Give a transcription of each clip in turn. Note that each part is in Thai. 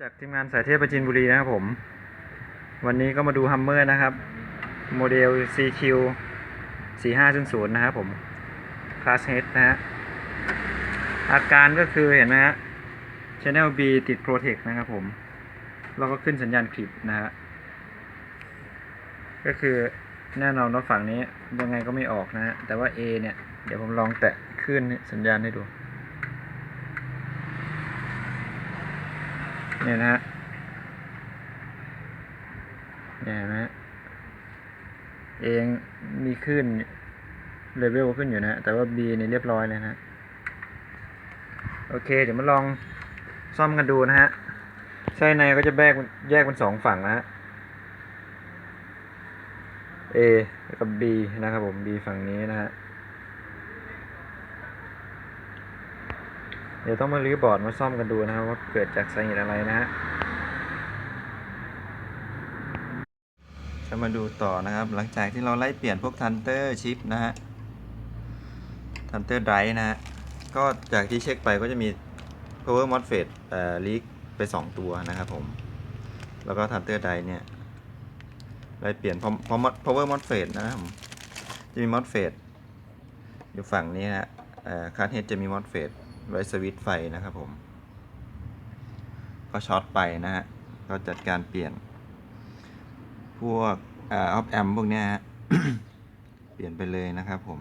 จากทีมงานสายเทพประจินบุรีนะครับผมวันนี้ก็มาดูฮัมเมอร์นะครับโมเดล CQ 4500นะครับผมคลาส H นะฮะอาการก็คือเห็นไหมฮะ Channel B ติด Protect นะครับผมแล้วก็ขึ้นสัญญาณคลิปนะฮะก็คือแน่นอนว่าฝั่งนี้ยังไงก็ไม่ออกนะฮะแต่ว่า A เนี่ยเดี๋ยวผมลองแตะขึ้นสัญญาณให้ดูเนี่ยนะฮะเนี่ยนะเองมีขึ้นเลเวลขึ้นอยู่นะแต่ว่า B เนี่ยเรียบร้อยเลยนะโอเคเดี๋ยวมาลองซ่อมกันดูนะฮะไส้ในก็จะแยกเป็น2ฝั่งนะฮะ A กับ B นะครับผม B ฝั่งนี้นะฮะเดี๋ยวต้องมารื้อบอร์ดมาซ่อมกันดูนะครับว่าเกิดจากสาเหตุอะไรนะฮะจะมาดูต่อนะครับหลังจากที่เราไล่เปลี่ยนพวกทันเตอร์ชิปนะฮะทันเตอร์ไดรฟ์นะฮะก็จากที่เช็คไปก็จะมี power MOSFET leak ไป2ตัวนะครับผมแล้วก็ทันเตอร์ไดรฟ์เนี่ยไล่เปลี่ยนพอ power MOSFET นะครับผมจะมี MOSFET อยู่ฝั่งนี้ฮะคาร์ดเฮดจะมี MOSFET ไว้สวิตช์ไฟนะครับผมก็ช็อตไปนะฮะก็จัดการเปลี่ยนพวกออฟแอมพวกเนี้ยฮะ เปลี่ยนไปเลยนะครับผม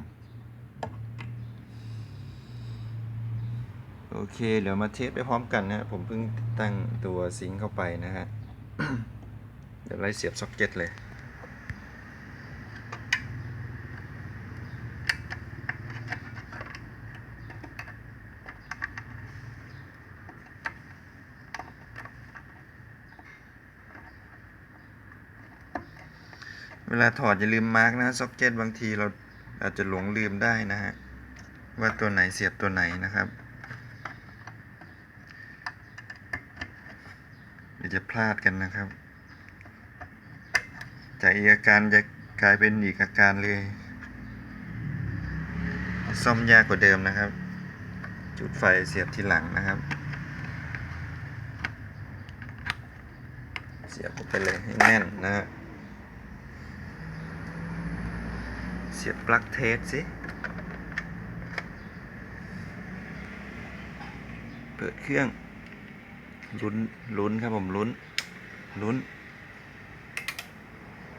โอเคเดี๋ยวมาเทสไปพร้อมกันนะผมเพิ่งตั้งตัวซิงค์เข้าไปนะฮะ เดี๋ยวไล่เสียบซ็อกเก็ตเลยเวลาถอดอย่าลืมมาร์กนะซ็อกเก็ตบางทีเราอาจจะหลงลืมได้นะฮะว่าตัวไหนเสียบตัวไหนนะครับเดี๋ยวจะพลาดกันนะครับจากอีกอาการจะกลายเป็นอีกอาการเลยซ่อมยากกว่าเดิมนะครับจุดไฟเสียบทีหลังนะครับเสียบไปเลยให้แน่นนะฮะเสียบปลั๊กเทสสิเปิดเครื่องลุ้นครับผมลุ้น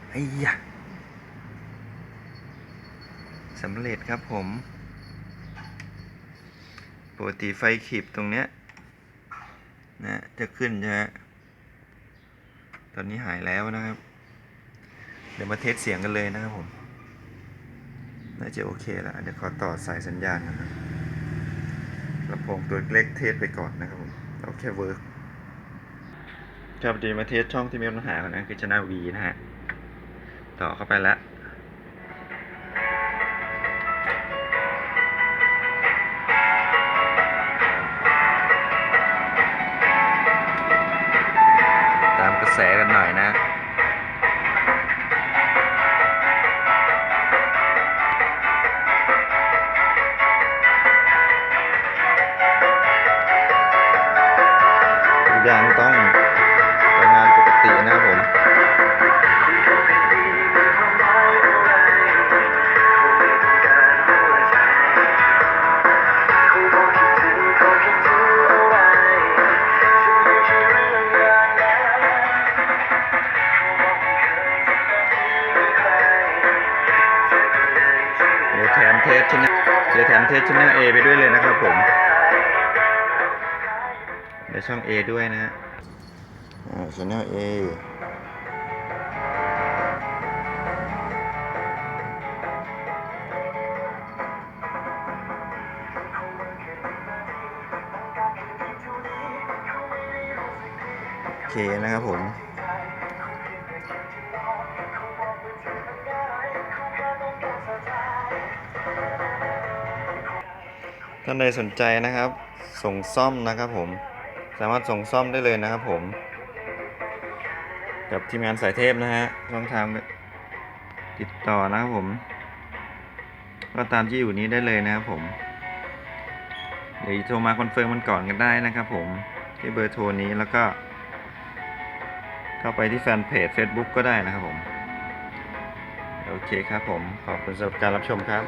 ไอ้ยะสำเร็จครับผมปกติไฟขีบตรงเนี้ยนะจะขึ้นใช่ไหมตอนนี้หายแล้วนะครับเดี๋ยวมาเทสเสียงกันเลยนะครับผมน่าจะโอเคแล้วเดี๋ยวขอต่อสายสัญญาณนะครับลำโพงตัวเล็กเทสไปก่อนนะครับผมเอาแค่เวิร์กครับเดี๋ยวมาเทสช่องที่มีปัญหาก่อนนะคือ Channel V นะฮะต่อเข้าไปแล้วตามกระแสกันหน่อยนะทุกอย่างต้องทำงานปกตินะครับผมเดี๋ยวแถมเทสChannel A ไปด้วยเลยนะครับผมเดี๋ยวช่อง A ด้วยนะฮะChannel A โอเคนะครับผมท่านใดสนใจนะครับส่งซ่อมนะครับผมสามารถส่งซ่อมได้เลยนะครับผมกับทีมงานสายเทพนะฮะช่องทางติดต่อนะครับผมก็ตามที่อยู่นี้ได้เลยนะครับผมเดี๋ยวโทรมาคอนเฟิร์มมันก่อนกันได้นะครับผมที่เบอร์โทรนี้แล้วก็ เข้าไปที่แฟนเพจ Facebook ก็ได้นะครับผม โอเคครับผม ขอบคุณสำหรับการรับชมครับ